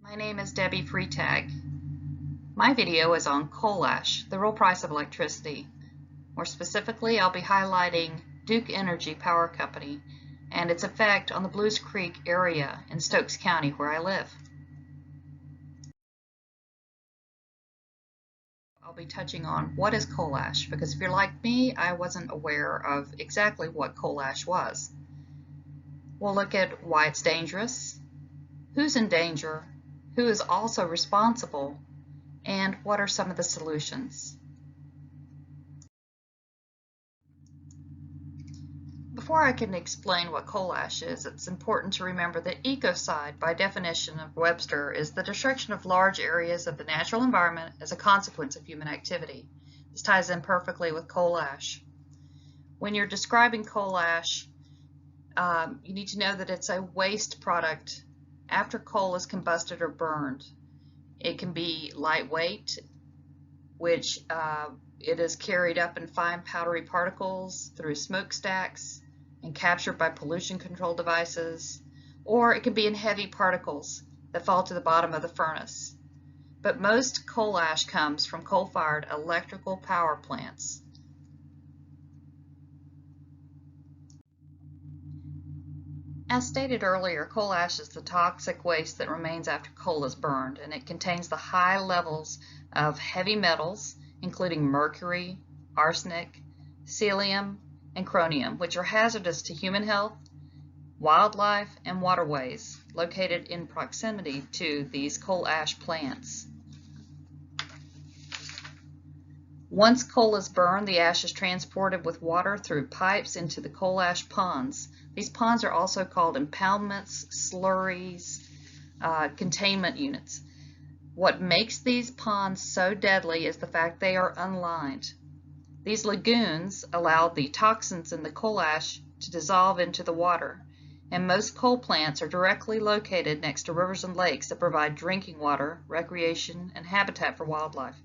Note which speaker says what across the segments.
Speaker 1: My name is Debbie Freitag. My video is on coal ash, the real price of electricity. More specifically, I'll be highlighting Duke Energy Power Company and its effect on the Blues Creek area in Stokes County where I live. I'll be touching on what is coal ash, because if you're like me, I wasn't aware of exactly what coal ash was. We'll look at why it's dangerous, who's in danger, who is also responsible, and what are some of the solutions. Before I can explain what coal ash is, it's important to remember that ecocide, by definition of Webster, is the destruction of large areas of the natural environment as a consequence of human activity. This ties in perfectly with coal ash. When you're describing coal ash, you need to know that it's a waste product after coal is combusted or burned. It can be lightweight, which it is carried up in fine powdery particles through smokestacks and captured by pollution control devices, or it can be in heavy particles that fall to the bottom of the furnace. But most coal ash comes from coal-fired electrical power plants. As stated earlier, coal ash is the toxic waste that remains after coal is burned, and it contains the high levels of heavy metals, including mercury, arsenic, cesium, and chromium, which are hazardous to human health, wildlife, and waterways located in proximity to these coal ash plants. Once coal is burned, the ash is transported with water through pipes into the coal ash ponds. These ponds are also called impoundments, slurries, containment units. What makes these ponds so deadly is the fact they are unlined. These lagoons allow the toxins in the coal ash to dissolve into the water, and most coal plants are directly located next to rivers and lakes that provide drinking water, recreation, and habitat for wildlife.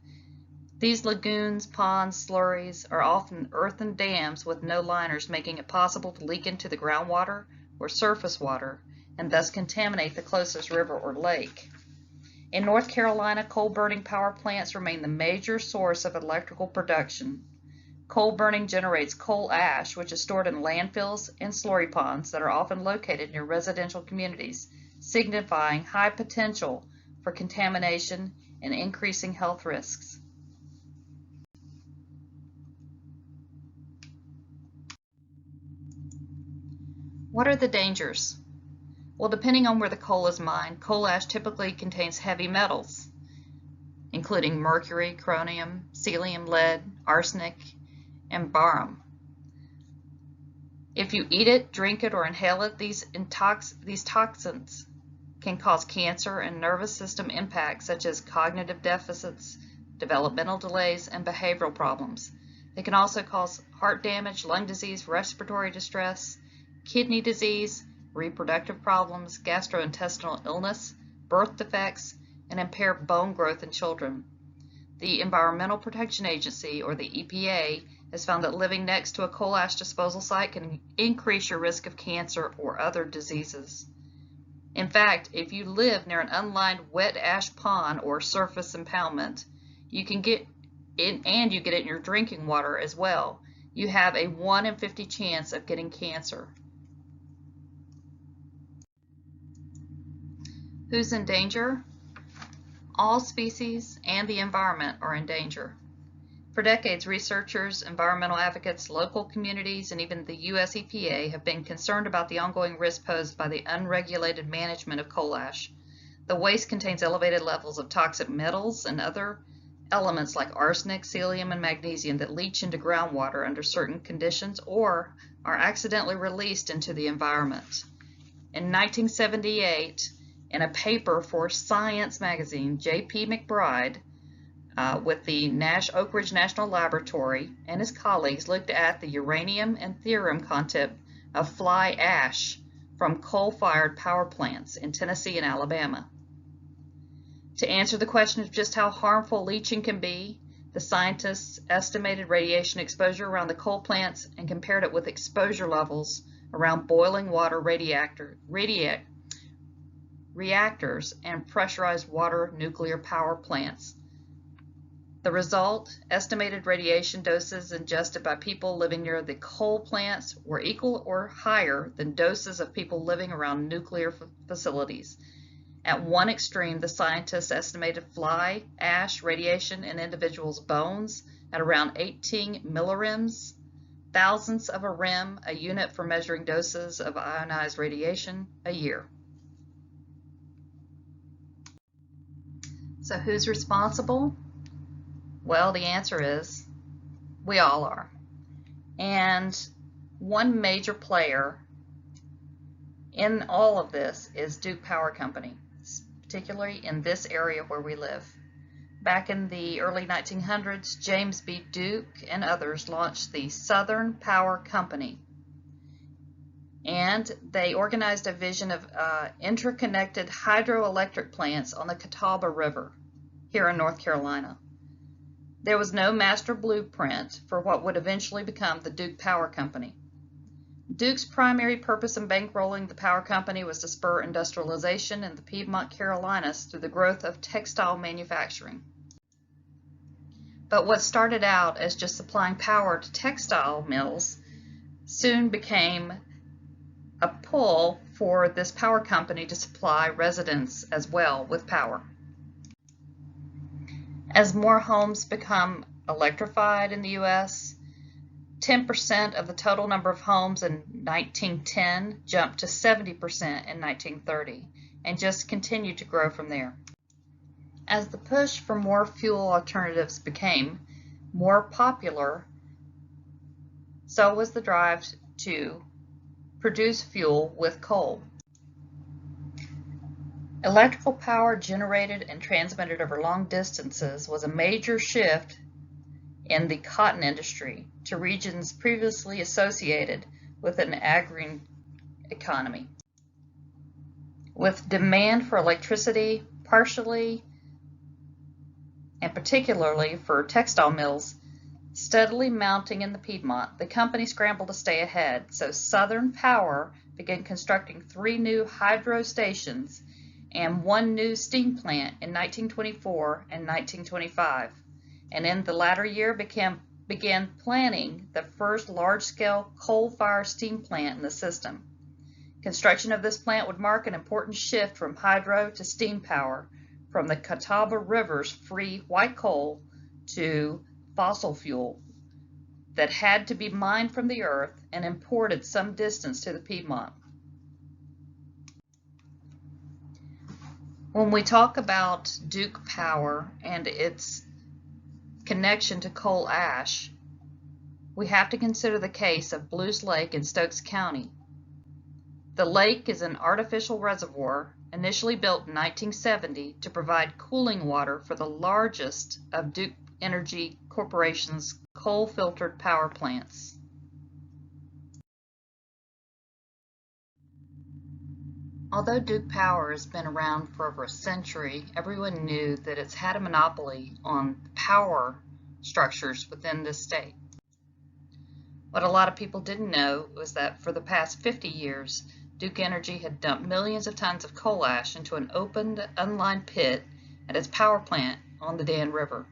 Speaker 1: These lagoons, ponds, slurries are often earthen dams with no liners, making it possible to leak into the groundwater or surface water and thus contaminate the closest river or lake. In North Carolina, coal-burning power plants remain the major source of electrical production. Coal burning generates coal ash, which is stored in landfills and slurry ponds that are often located near residential communities, signifying high potential for contamination and increasing health risks. What are the dangers? Well, depending on where the coal is mined, coal ash typically contains heavy metals, including mercury, chromium, cesium, lead, arsenic, and barium. If you eat it, drink it, or inhale it, these toxins can cause cancer and nervous system impacts such as cognitive deficits, developmental delays, and behavioral problems. They can also cause heart damage, lung disease, respiratory distress, kidney disease, reproductive problems, gastrointestinal illness, birth defects, and impaired bone growth in children. The Environmental Protection Agency, or the EPA, has found that living next to a coal ash disposal site can increase your risk of cancer or other diseases. In fact, if you live near an unlined wet ash pond or surface impoundment, you get it in your drinking water as well. You have a 1 in 50 chance of getting cancer. Who's in danger? All species and the environment are in danger. For decades, researchers, environmental advocates, local communities, and even the US EPA have been concerned about the ongoing risk posed by the unregulated management of coal ash. The waste contains elevated levels of toxic metals and other elements like arsenic, cesium, and magnesium that leach into groundwater under certain conditions or are accidentally released into the environment. In 1978, in a paper for Science magazine, J.P. McBride with the Oak Ridge National Laboratory and his colleagues looked at the uranium and thorium content of fly ash from coal-fired power plants in Tennessee and Alabama. To answer the question of just how harmful leaching can be, the scientists estimated radiation exposure around the coal plants and compared it with exposure levels around boiling water reactors, and pressurized water nuclear power plants. The result, estimated radiation doses ingested by people living near the coal plants were equal or higher than doses of people living around nuclear facilities. At one extreme, the scientists estimated fly ash radiation in individuals' bones at around 18 millirems, thousandths of a rem, a unit for measuring doses of ionized radiation, a year. So who's responsible? Well, the answer is we all are. And one major player in all of this is Duke Power Company, particularly in this area where we live. Back in the early 1900s, James B. Duke and others launched the Southern Power Company. And they organized a vision of interconnected hydroelectric plants on the Catawba River here in North Carolina. There was no master blueprint for what would eventually become the Duke Power Company. Duke's primary purpose in bankrolling the power company was to spur industrialization in the Piedmont Carolinas through the growth of textile manufacturing. But what started out as just supplying power to textile mills soon became a pull for this power company to supply residents as well with power. As more homes become electrified in the U.S., 10% of the total number of homes in 1910 jumped to 70% in 1930 and just continued to grow from there. As the push for more fuel alternatives became more popular, so was the drive to produce fuel with coal. Electrical power generated and transmitted over long distances was a major shift in the cotton industry to regions previously associated with an agrarian economy. With demand for electricity partially and particularly for textile mills steadily mounting in the Piedmont, the company scrambled to stay ahead, so Southern Power began constructing 3 new hydro stations and 1 new steam plant in 1924 and 1925, and in the latter year began planning the first large-scale coal-fired steam plant in the system. Construction of this plant would mark an important shift from hydro to steam power, from the Catawba River's free white coal to fossil fuel that had to be mined from the earth and imported some distance to the Piedmont. When we talk about Duke Power and its connection to coal ash, we have to consider the case of Blues Lake in Stokes County. The lake is an artificial reservoir initially built in 1970 to provide cooling water for the largest of Duke Energy Corporation's coal-filtered power plants. Although Duke Power has been around for over a century, everyone knew that it's had a monopoly on power structures within this state. What a lot of people didn't know was that for the past 50 years, Duke Energy had dumped millions of tons of coal ash into an opened, unlined pit at its power plant on the Dan River.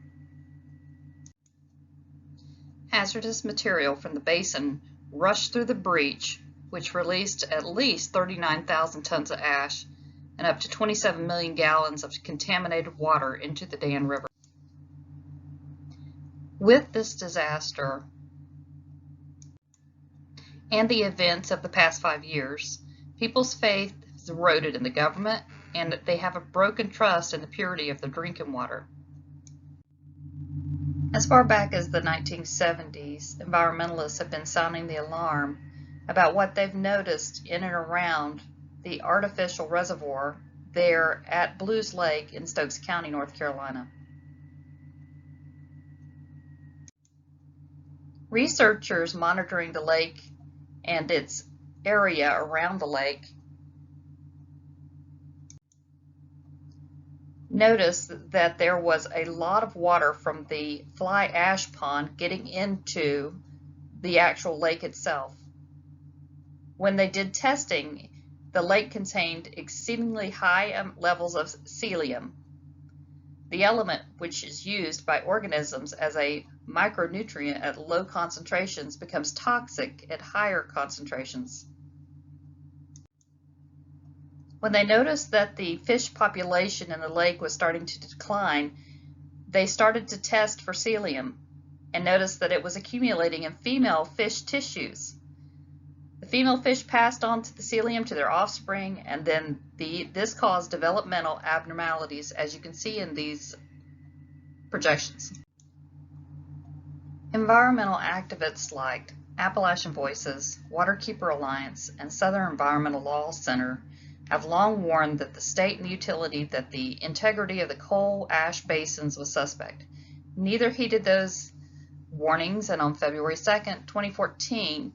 Speaker 1: Hazardous material from the basin rushed through the breach, which released at least 39,000 tons of ash and up to 27 million gallons of contaminated water into the Dan River. With this disaster and the events of the past 5 years, people's faith is eroded in the government, and they have a broken trust in the purity of their drinking water. As far back as the 1970s, environmentalists have been sounding the alarm about what they've noticed in and around the artificial reservoir there at Blues Lake in Stokes County, North Carolina. Researchers monitoring the lake and its area around the lake noticed that there was a lot of water from the fly ash pond getting into the actual lake itself. When they did testing, The lake contained exceedingly high levels of cesium, the element which is used by organisms as a micronutrient at low concentrations becomes toxic at higher concentrations. When they noticed that the fish population in the lake was starting to decline, they started to test for cesium and noticed that it was accumulating in female fish tissues. The female fish passed on the cesium to their offspring, and then this caused developmental abnormalities, as you can see in these projections. Environmental activists like Appalachian Voices, Waterkeeper Alliance, and Southern Environmental Law Center have long warned that the state and utility that the integrity of the coal ash basins was suspect. Neither heeded those warnings, and on February 2nd, 2014,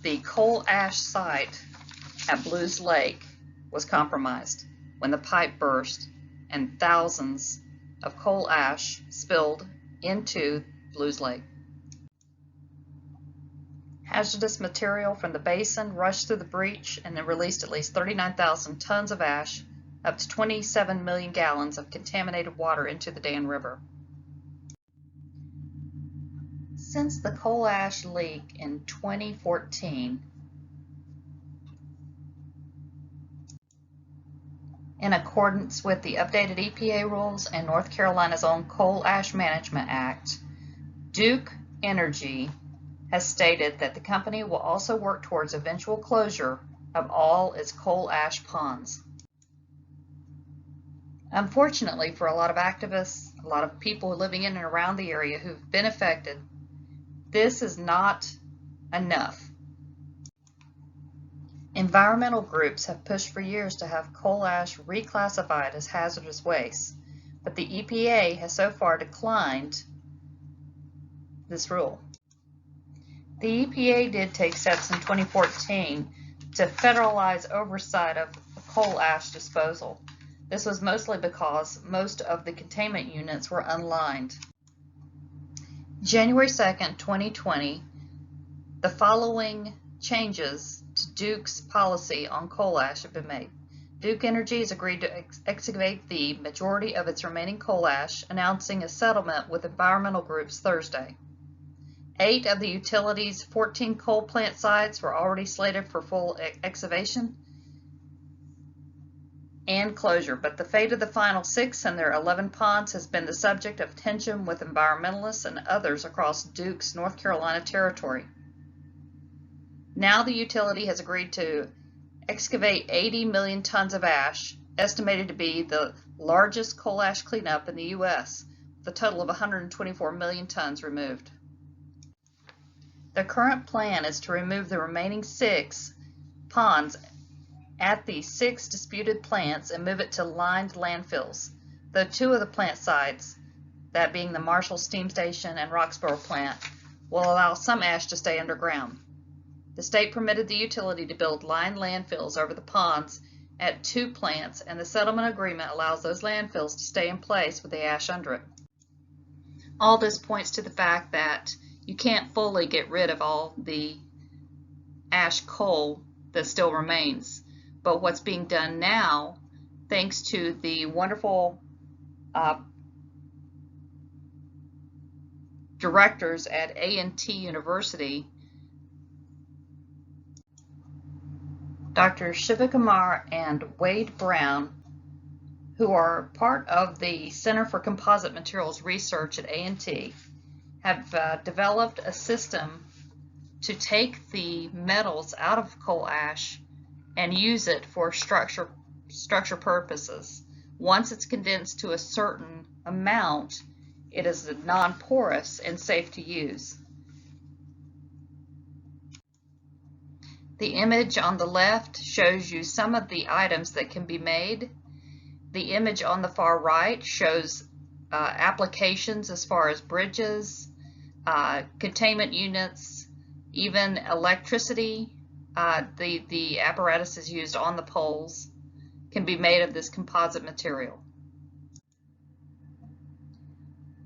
Speaker 1: the coal ash site at Blues Lake was compromised when the pipe burst and thousands of coal ash spilled into Blues Lake. Hazardous material from the basin rushed through the breach and then released at least 39,000 tons of ash, up to 27 million gallons of contaminated water into the Dan River. Since the coal ash leak in 2014, in accordance with the updated EPA rules and North Carolina's own Coal Ash Management Act, Duke Energy has stated that the company will also work towards eventual closure of all its coal ash ponds. Unfortunately, for a lot of activists, a lot of people living in and around the area who've been affected, this is not enough. Environmental groups have pushed for years to have coal ash reclassified as hazardous waste, but the EPA has so far declined this rule. The EPA did take steps in 2014 to federalize oversight of coal ash disposal. This was mostly because most of the containment units were unlined. January 2nd, 2020, the following changes to Duke's policy on coal ash have been made. Duke Energy has agreed to excavate the majority of its remaining coal ash, announcing a settlement with environmental groups Thursday. 8 of the utility's 14 coal plant sites were already slated for full excavation and closure, but the fate of the final 6 and their 11 ponds has been the subject of tension with environmentalists and others across Duke's North Carolina territory. Now the utility has agreed to excavate 80 million tons of ash, estimated to be the largest coal ash cleanup in the U.S., with a total of 124 million tons removed. The current plan is to remove the remaining 6 ponds at the 6 disputed plants and move it to lined landfills, though 2 of the plant sites, that being the Marshall Steam Station and Roxboro plant, will allow some ash to stay underground. The state permitted the utility to build lined landfills over the ponds at 2 plants, and the settlement agreement allows those landfills to stay in place with the ash under it. All this points to the fact that you can't fully get rid of all the ash coal that still remains. But what's being done now, thanks to the wonderful directors at A&T University, Dr. Shivakumar and Wade Brown, who are part of the Center for Composite Materials Research at A&T, have developed a system to take the metals out of coal ash and use it for structure purposes. Once it's condensed to a certain amount, it is non-porous and safe to use. The image on the left shows you some of the items that can be made. The image on the far right shows applications as far as bridges, containment units, even electricity. The apparatuses used on the poles can be made of this composite material.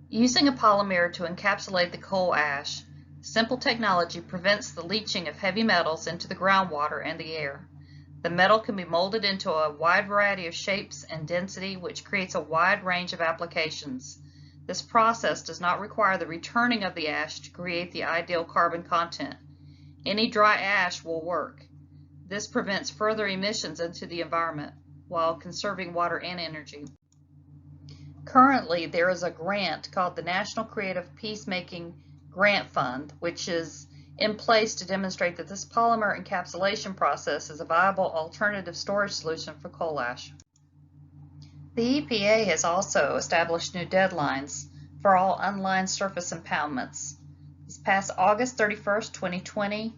Speaker 1: Using a polymer to encapsulate the coal ash, simple technology prevents the leaching of heavy metals into the groundwater and the air. The metal can be molded into a wide variety of shapes and density, which creates a wide range of applications. This process does not require the returning of the ash to create the ideal carbon content. Any dry ash will work. This prevents further emissions into the environment while conserving water and energy. Currently, there is a grant called the National Creative Peacemaking Grant Fund, which is in place to demonstrate that this polymer encapsulation process is a viable alternative storage solution for coal ash. The EPA has also established new deadlines for all unlined surface impoundments. This past August 31st, 2020,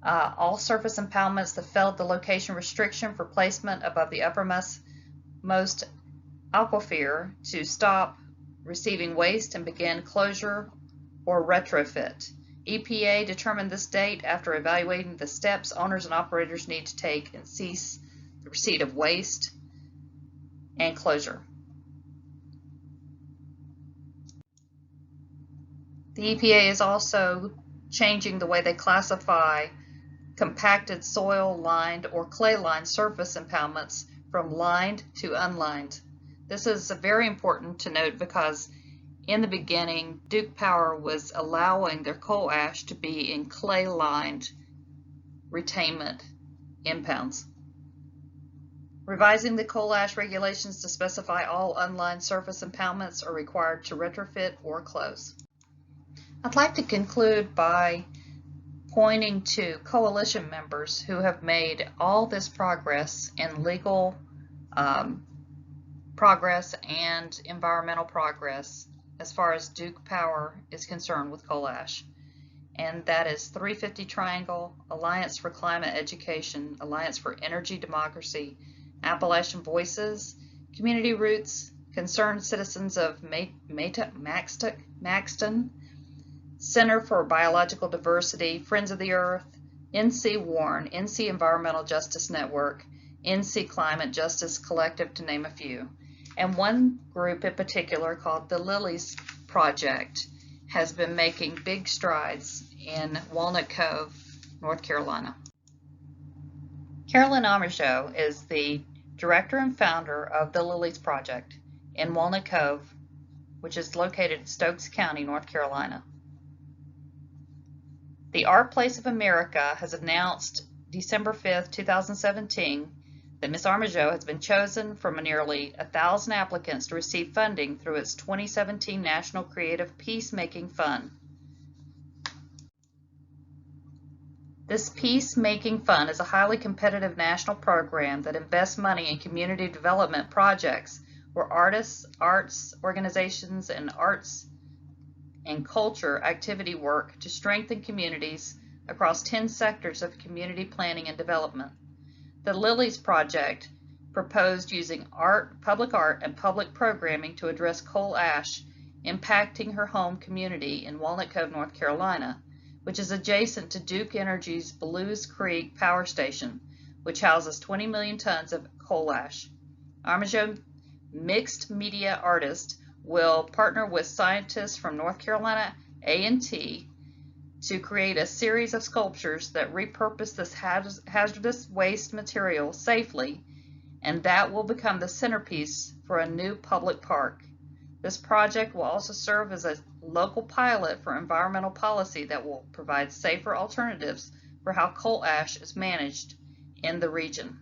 Speaker 1: all surface impoundments that failed the location restriction for placement above the uppermost aquifer to stop receiving waste and begin closure or retrofit. EPA determined this date after evaluating the steps owners and operators need to take and cease the receipt of waste and closure. The EPA is also changing the way they classify compacted soil lined or clay lined surface impoundments from lined to unlined. This is very important to note because in the beginning, Duke Power was allowing their coal ash to be in clay-lined retainment impounds. Revising the coal ash regulations to specify all unlined surface impoundments are required to retrofit or close. I'd like to conclude by pointing to coalition members who have made all this progress in legal progress and environmental progress as far as Duke Power is concerned with coal ash. And that is 350 Triangle, Alliance for Climate Education, Alliance for Energy Democracy, Appalachian Voices, Community Roots, Concerned Citizens of Maxton, Center for Biological Diversity, Friends of the Earth, NC Warn, NC Environmental Justice Network, NC Climate Justice Collective, to name a few. And one group in particular called the Lilies Project has been making big strides in Walnut Cove, North Carolina. Carolyn Armijo is the director and founder of the Lilies Project in Walnut Cove, which is located in Stokes County, North Carolina. The Art Place of America has announced December 5th, 2017, that Ms. Armijo has been chosen from nearly 1,000 applicants to receive funding through its 2017 National Creative Peacemaking Fund. This Peacemaking Fund is a highly competitive national program that invests money in community development projects where artists, arts organizations, and arts and culture activity work to strengthen communities across 10 sectors of community planning and development. The Lilies Project proposed using public art, and public programming to address coal ash impacting her home community in Walnut Cove, North Carolina, which is adjacent to Duke Energy's Blues Creek Power Station, which houses 20 million tons of coal ash. Armijo, mixed media artist, will partner with scientists from North Carolina A&T to create a series of sculptures that repurpose this hazardous waste material safely, and that will become the centerpiece for a new public park. This project will also serve as a local pilot for environmental policy that will provide safer alternatives for how coal ash is managed in the region.